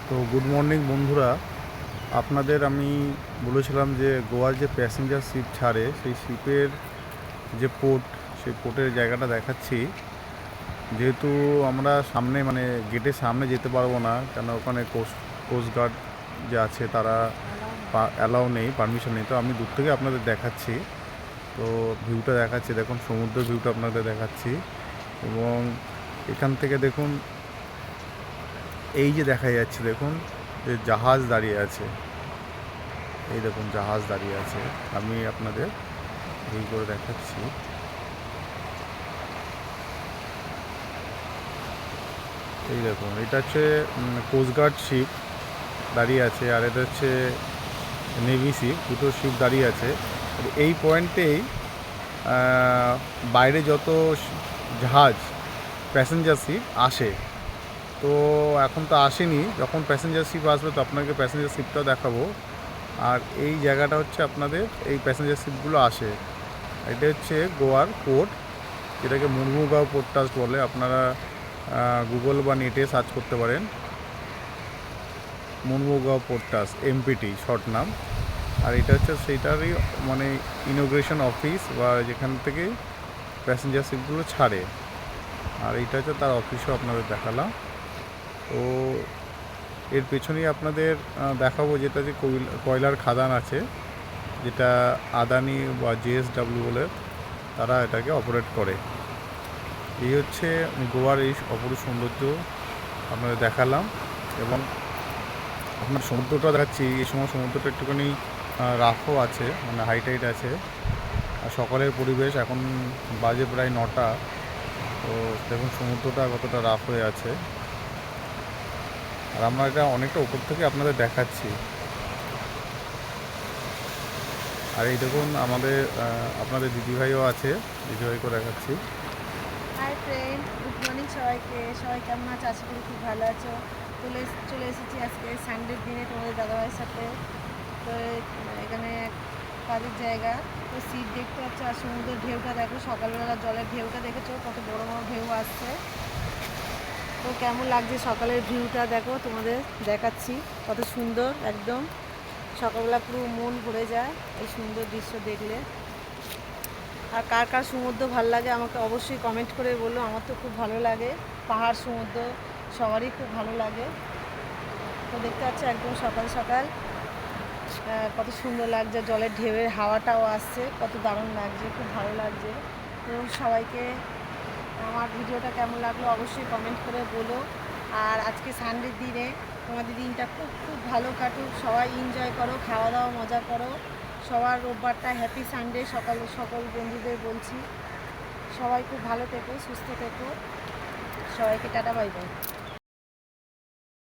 তো good morning বন্ধুরা, আপনাদের আমি বলেছিলাম যে গোয়ার যে প্যাসেঞ্জার শিপ ছাড়ে সেই শিপের যে পোর্ট, সেই পোর্টের জায়গাটা দেখাচ্ছি। যেহেতু আমরা সামনে মানে গেটের সামনে যেতে পারবো না, কেন ওখানে কোস্টগার্ড যে আছে তারা অ্যালাউ নেই, পারমিশন নেই। তো আমি দূর থেকে আপনাদের দেখাচ্ছি। তো ভিউটা দেখাচ্ছি, দেখুন সমুদ্রের ভিউটা আপনাদের দেখাচ্ছি। এবং এখান থেকে দেখুন এই যে দেখা যাচ্ছে, দেখুন যে জাহাজ দাঁড়িয়ে আছে। এই দেখুন জাহাজ দাঁড়িয়ে আছে, আমি আপনাদের ভিউ করে দেখাচ্ছি। এই দেখুন, এটা হচ্ছে কোস্টগার্ড শিপ দাঁড়িয়ে আছে, আর এটা হচ্ছে নেভি শিপ, দুটো শিপ দাঁড়িয়ে আছে। এই পয়েন্টেই বাইরে যত জাহাজ প্যাসেঞ্জার শিপ আসে, তো এখন তো আসেনি, যখন প্যাসেঞ্জার শিপ আসবে তো আপনাকে প্যাসেঞ্জার শিপটাও দেখাবো। আর এই জায়গাটা হচ্ছে আপনাদের এই প্যাসেঞ্জার শিপগুলো আসে। এটা হচ্ছে গোয়ার পোর্ট, যেটাকে মুরমুগাঁও পোর্ট ট্রাস্ট বলে। আপনারা গুগল বা নেটে সার্চ করতে পারেন, মুরমুগাঁও পোর্ট ট্রাস্ট, এমপিটি শর্ট নাম। আর এটা হচ্ছে সেইটারই মানে ইনোগ্রেশন অফিস, বা যেখান থেকে প্যাসেঞ্জার শিপগুলো ছাড়ে। আর এইটা হচ্ছে তার অফিসও আপনাদের দেখালাম। তো এর পেছনেই আপনাদের দেখাবো যেটা যে কয়লার খাদান আছে, যেটা আদানি বা জেএসডাব্লিউ বলে তারা এটাকে অপারেট করে। এই হচ্ছে গোয়ার এই অপরূপ সৌন্দর্য আপনাদের দেখালাম। এবং আপনার সমুদ্রটা দেখাচ্ছি। এই সময় সমুদ্রটা একটুখানি রাফও আছে, মানে হাইটাইট আছে। আর সকালের পরিবেশ, এখন বাজে প্রায় 9টা। তো দেখুন সমুদ্রটা কতটা রাফ হয়ে আছে। আর আমরা এটা অনেকটা উপর থেকে আপনাদের দেখাচ্ছি। আর এই দেখুন আমাদের আপনাদের দিদিভাইও আছে, দিদিভাইকেও দেখাচ্ছি। হাই ফ্রেন্ড, গুড মর্নিং সবাইকে। সবাই কেমন আছে? আশা করি খুব ভালো আছো। চলে এসেছি আজকে সানডের দিনে তোমাদের দাদাভাইয়ের সাথে। তো এখানে কাজের জায়গা, তো সিট দেখতে পাচ্ছ, আর সমুদ্রের ঢেউটা দেখো। সকালবেলা জলের ঢেউটা দেখেছো, কত বড় বড় ঢেউ আসছে। তো কেমন লাগছে সকালের ভিউটা দেখো, তোমাদের দেখাচ্ছি। কত সুন্দর, একদম সকালবেলা পুরো মন ভরে যায় এই সুন্দর দৃশ্য দেখলে। আর কার কার সমুদ্র ভালো লাগে আমাকে অবশ্যই কমেন্ট করে বলো। আমার তো খুব ভালো লাগে, পাহাড় সমুদ্র সবারই খুব ভালো লাগে। তো দেখতে পাচ্ছ একদম সকাল সকাল কত সুন্দর লাগছে, জলের ঢেউয়ের হাওয়াটাও আসছে, কত দারুণ লাগছে, খুব ভালো লাগছে। এবং সবাইকে আমার ভিডিওটা কেমন লাগলো অবশ্যই কমেন্ট করে বলো। আর আজকে সানডের দিনে তোমাদের দিনটা খুব খুব ভালো কাটুক, সবাই এনজয় করো, খাওয়া দাওয়া মজা করো। সবার রোববারটা হ্যাপি সানডে সকল বন্ধুদের বলছি। সবাই খুব ভালো থেকো, সুস্থ থেকো। সবাইকে টাটা, বাই বাই।